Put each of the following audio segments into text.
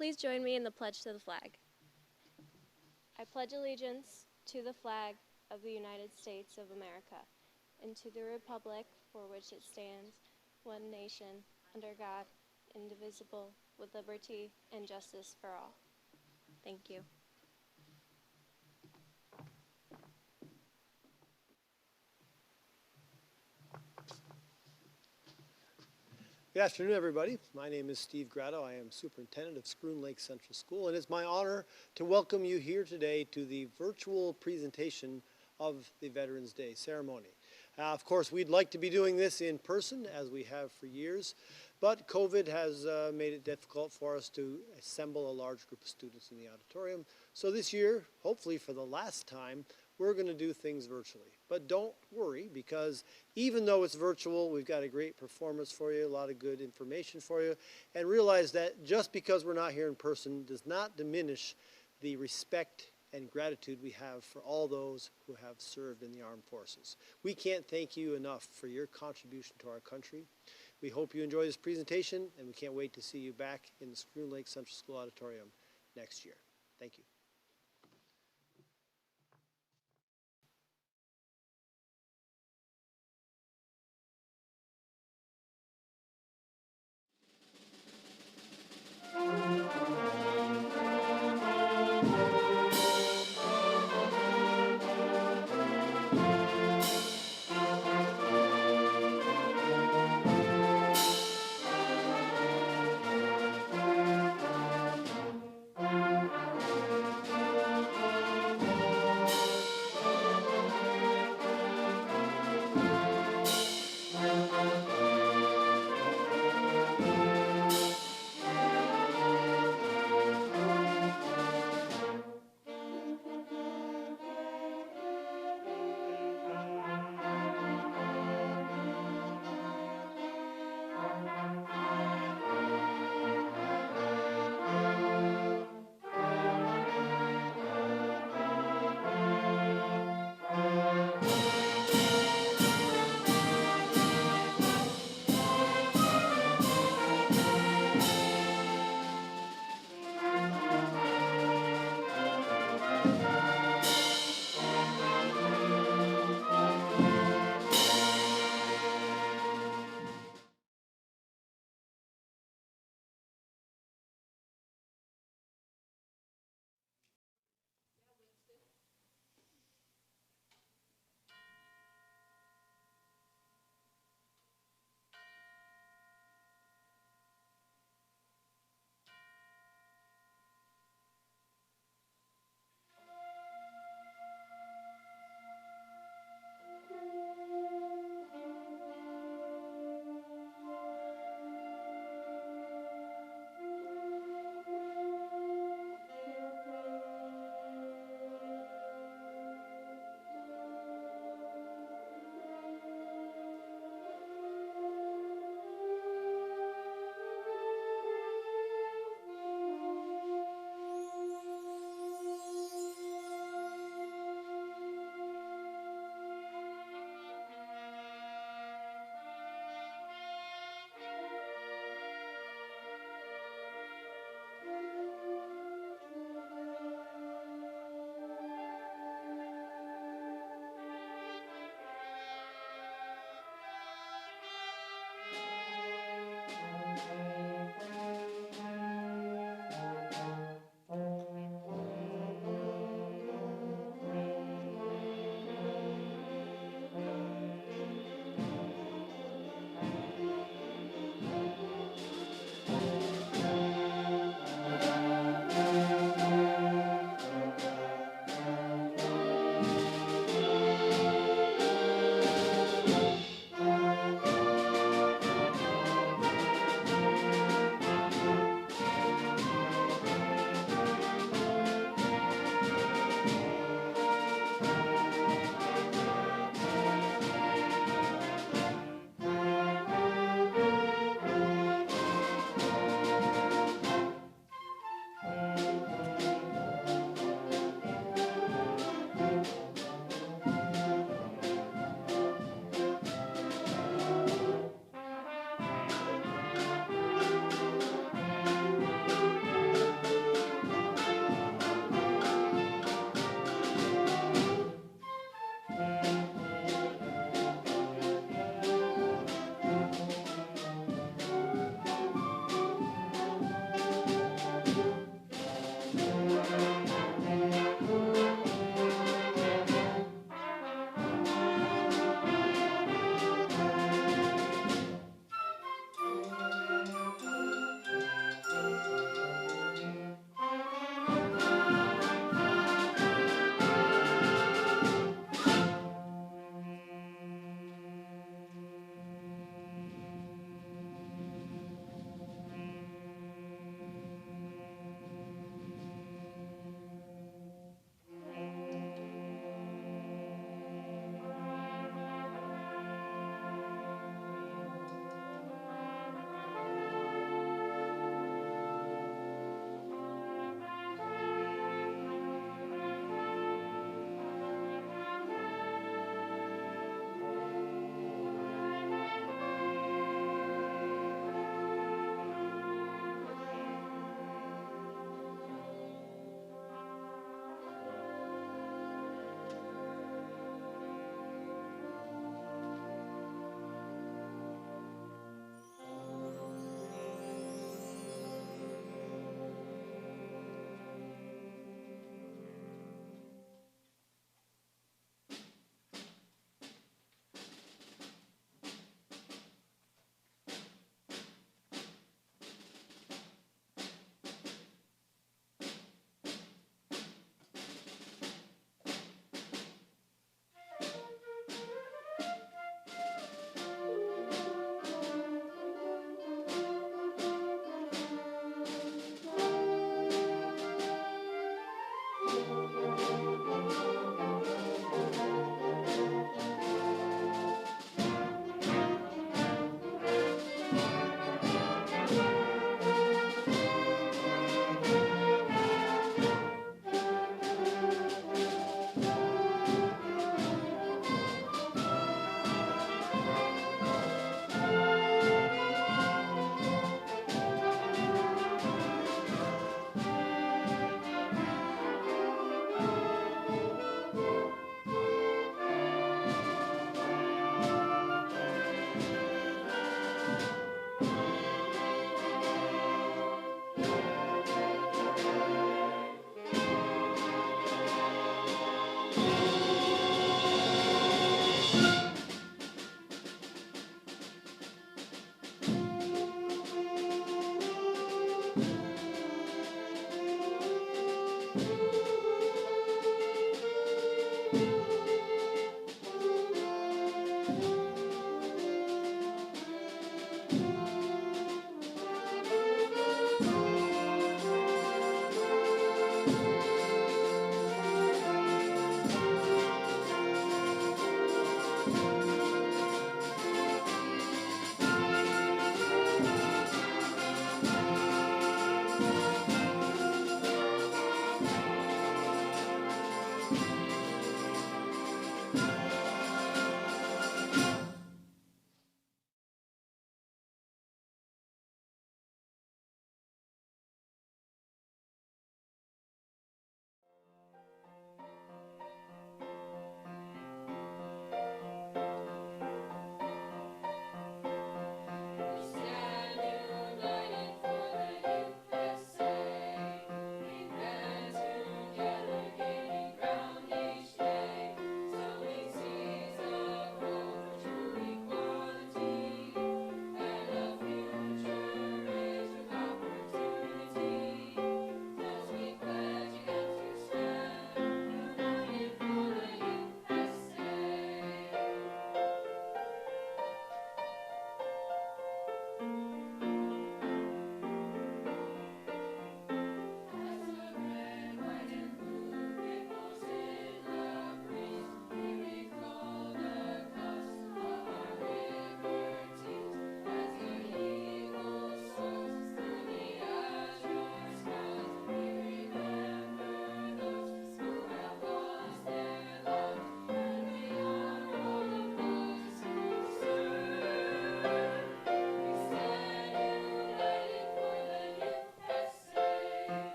Please join me in the pledge to the flag. I pledge allegiance to the flag of the United States of America and to the republic for which it stands, one nation, under God, indivisible, with liberty and justice for all. Thank you. Good afternoon, everybody. My name is Steve Grotto. I am superintendent of Schroon Lake Central School, and it's my honor to welcome you here today to the virtual presentation of the Veterans Day ceremony. Of course, we'd like to be doing this in person, as we have for years, but COVID has made it difficult for us to assemble a large group of students in the auditorium. So this year, hopefully for the last time, we're going to do things virtually. But don't worry, because even though it's virtual, we've got a great performance for you, a lot of good information for you, and realize that just because we're not here in person does not diminish the respect and gratitude we have for all those who have served in the armed forces. We can't thank you enough for your contribution to our country. We hope you enjoy this presentation, and we can't wait to see you back in the Schroon Lake Central School Auditorium next year. Thank you.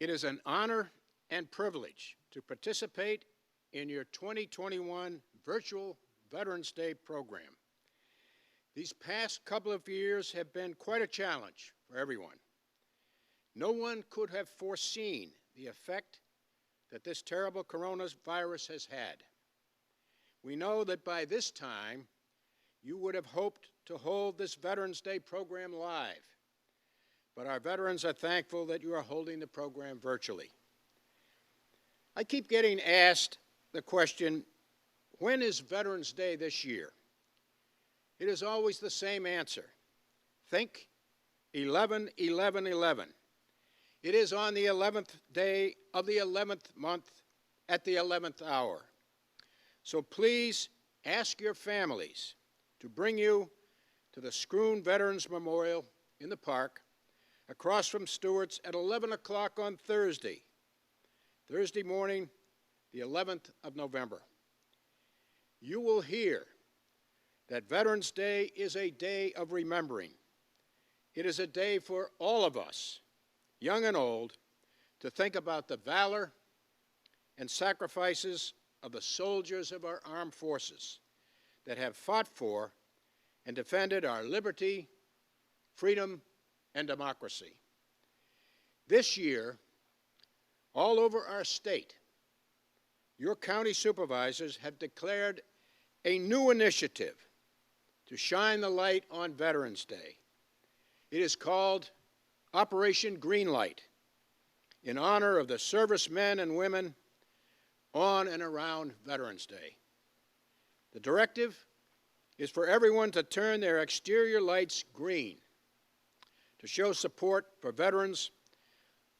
It is an honor and privilege to participate in your 2021 virtual Veterans Day program. These past couple of years have been quite a challenge for everyone. No one could have foreseen the effect that this terrible coronavirus has had. We know that by this time, you would have hoped to hold this Veterans Day program live, but our veterans are thankful that you are holding the program virtually. I keep getting asked the question, when is Veterans Day this year? It is always the same answer. Think 11-11-11. It is on the 11th day of the 11th month at the 11th hour. So please ask your families to bring you to the Scroon Veterans Memorial in the park across from Stewart's at 11 o'clock on Thursday morning, the 11th of November. You will hear that Veterans Day is a day of remembering. It is a day for all of us, young and old, to think about the valor and sacrifices of the soldiers of our armed forces that have fought for and defended our liberty, freedom, and democracy. This year, all over our state, your county supervisors have declared a new initiative to shine the light on Veterans Day. It is called Operation Greenlight, in honor of the servicemen and women on and around Veterans Day. The directive is for everyone to turn their exterior lights green to show support for veterans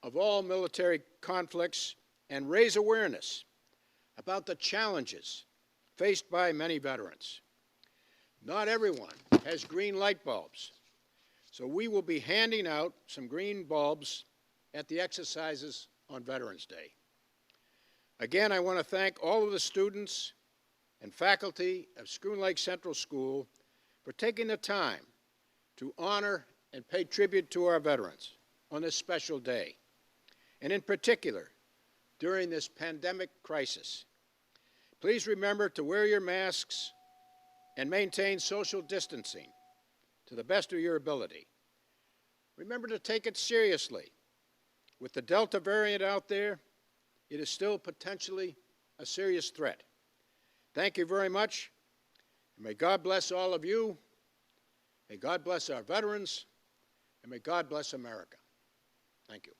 of all military conflicts and raise awareness about the challenges faced by many veterans. Not everyone has green light bulbs, so we will be handing out some green bulbs at the exercises on Veterans Day. Again, I want to thank all of the students and faculty of Scroon Lake Central School for taking the time to honor and pay tribute to our veterans on this special day, and in particular, during this pandemic crisis. Please remember to wear your masks and maintain social distancing to the best of your ability. Remember to take it seriously. With the Delta variant out there, it is still potentially a serious threat. Thank you very much, and may God bless all of you, may God bless our veterans, and may God bless America. Thank you.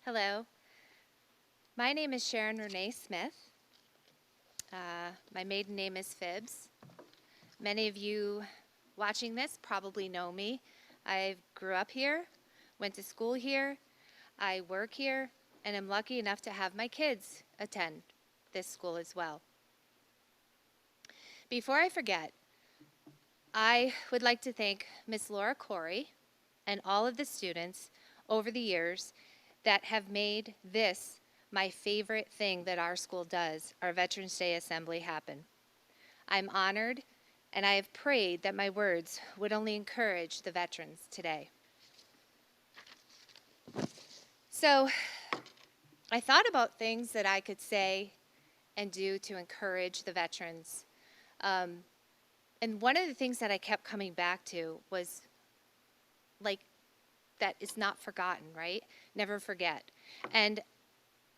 Hello, my name is Sharon Renee Smith. My maiden name is Phibbs. Many of you watching this probably know me. I grew up here, went to school here, I work here, and am lucky enough to have my kids attend this school as well. Before I forget, I would like to thank Miss Laura Corey and all of the students over the years that have made this my favorite thing that our school does, our Veterans Day Assembly, happen. I'm honored, and I have prayed that my words would only encourage the veterans today. So I thought about things that I could say and do to encourage the veterans. And one of the things that I kept coming back to was like, that is not forgotten, right? Never forget. And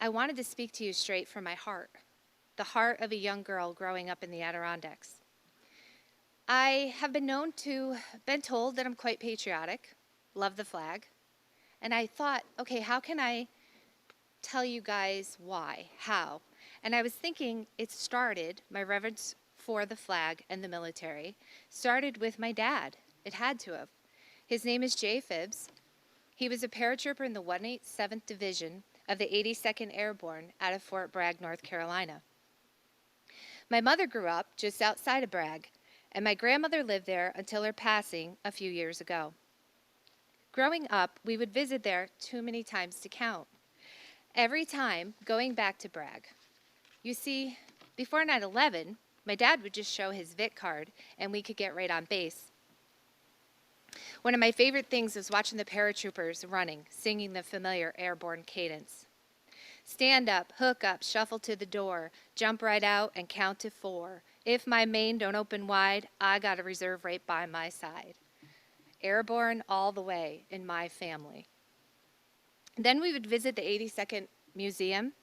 I wanted to speak to you straight from my heart, the heart of a young girl growing up in the Adirondacks. I have been told that I'm quite patriotic, love the flag, and I thought, okay, how can I tell you guys why, how? And I was thinking my reverence for the flag and the military started with my dad. It had to have. His name is Jay Phibbs. He was a paratrooper in the 187th Division of the 82nd Airborne out of Fort Bragg, North Carolina. My mother grew up just outside of Bragg, and my grandmother lived there until her passing a few years ago. Growing up, we would visit there too many times to count. Every time going back to Bragg. You see, before 9/11, my dad would just show his VIC card and we could get right on base. One of my favorite things was watching the paratroopers running, singing the familiar airborne cadence. Stand up, hook up, shuffle to the door, jump right out and count to 4. If my main don't open wide, I got a reserve right by my side. Airborne all the way in my family. Then we would visit the 82nd Museum.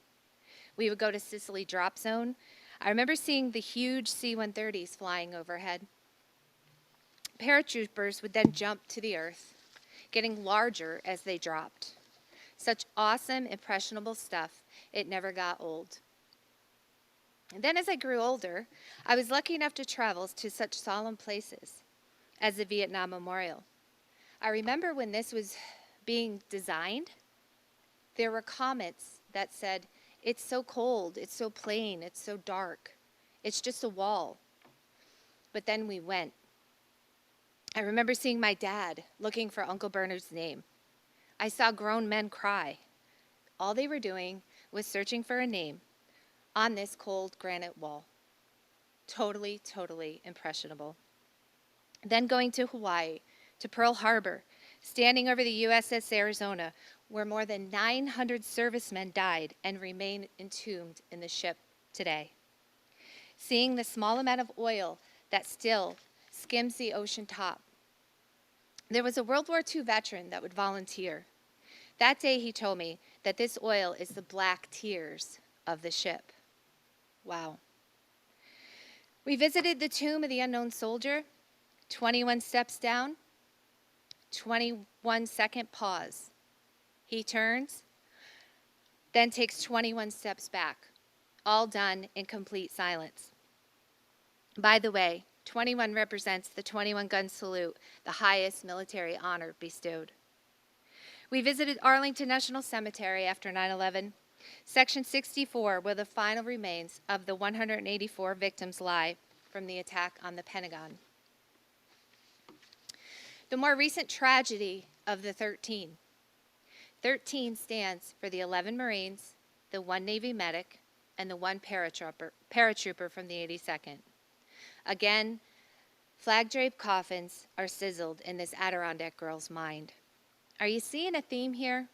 We would go to Sicily Drop Zone. I remember seeing the huge C-130s flying overhead. Paratroopers would then jump to the earth, getting larger as they dropped. Such awesome, impressionable stuff. It never got old. And then as I grew older, I was lucky enough to travel to such solemn places as the Vietnam Memorial. I remember when this was being designed, there were comments that said, "It's so cold, it's so plain, it's so dark, it's just a wall." But then we went. I remember seeing my dad looking for Uncle Bernard's name. I saw grown men cry. All they were doing was searching for a name on this cold granite wall. Totally, totally impressionable. Then going to Hawaii, to Pearl Harbor, standing over the USS Arizona, where more than 900 servicemen died and remain entombed in the ship today. Seeing the small amount of oil that still skims the ocean top. There was a World War II veteran that would volunteer. That day he told me that this oil is the black tears of the ship. Wow. We visited the tomb of the unknown soldier, 21 steps down, 21-second pause. He turns, then takes 21 steps back, all done in complete silence. By the way, 21 represents the 21-gun salute, the highest military honor bestowed. We visited Arlington National Cemetery after 9/11, Section 64, where the final remains of the 184 victims lie from the attack on the Pentagon. The more recent tragedy of the 13. 13 stands for the 11 Marines, the 1 Navy medic, and the 1 paratrooper from the 82nd. Again, flag-draped coffins are sizzled in this Adirondack girl's mind. Are you seeing a theme here?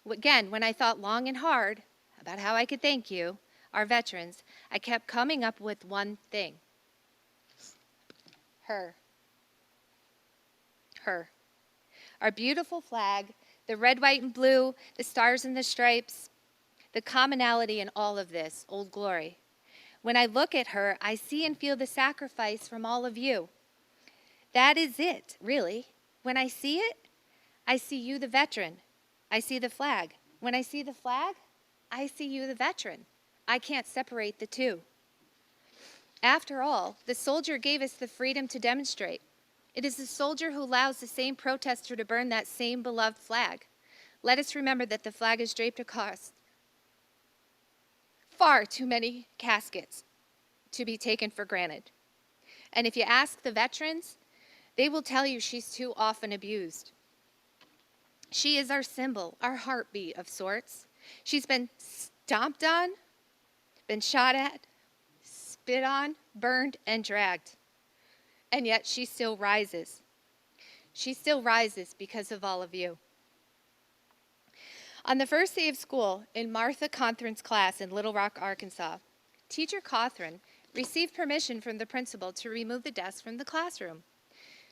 Again, when I thought long and hard about how I could thank you, our veterans, I kept coming up with one thing. Her. Our beautiful flag, the red, white, and blue, the stars and the stripes, the commonality in all of this, Old Glory. When I look at her, I see and feel the sacrifice from all of you. That is it, really. When I see it, I see you, the veteran. I see the flag. When I see the flag, I see you, the veteran. I can't separate the two. After all, the soldier gave us the freedom to demonstrate. It is the soldier who allows the same protester to burn that same beloved flag. Let us remember that the flag is draped across far too many caskets to be taken for granted. And if you ask the veterans, they will tell you she's too often abused. She is our symbol, our heartbeat of sorts. She's been stomped on, been shot at, spit on, burned, and dragged. And yet she still rises. She still rises because of all of you. On the first day of school, in Martha Conthran's class in Little Rock, Arkansas, Teacher Cothran received permission from the principal to remove the desk from the classroom.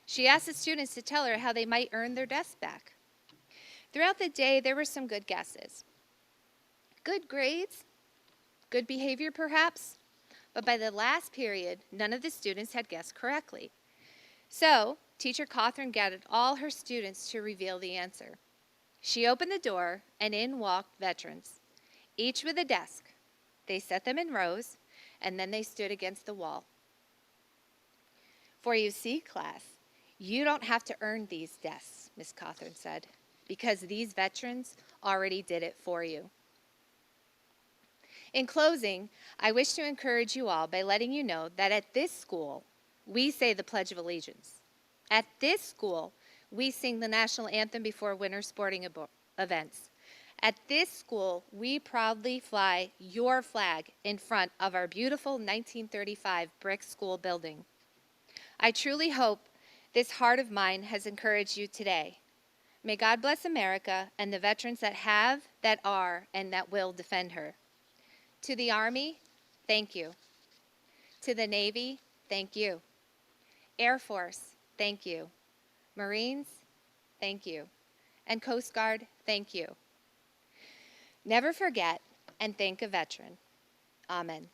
She asked the students to tell her how they might earn their desks back. Throughout the day, there were some good guesses. Good grades, good behavior perhaps, but by the last period, none of the students had guessed correctly. So, Teacher Cothran gathered all her students to reveal the answer. She opened the door, and in walked veterans, each with a desk. They set them in rows, and then they stood against the wall. For you see, class, you don't have to earn these desks, Miss Cothran said, because these veterans already did it for you. In closing, I wish to encourage you all by letting you know that at this school, we say the Pledge of Allegiance. At this school, we sing the national anthem before winter sporting events. At this school, we proudly fly your flag in front of our beautiful 1935 brick school building. I truly hope this heart of mine has encouraged you today. May God bless America and the veterans that have, that are, and that will defend her. To the Army, thank you. To the Navy, thank you. Air Force, thank you. Marines, thank you. And Coast Guard, thank you. Never forget and thank a veteran. Amen.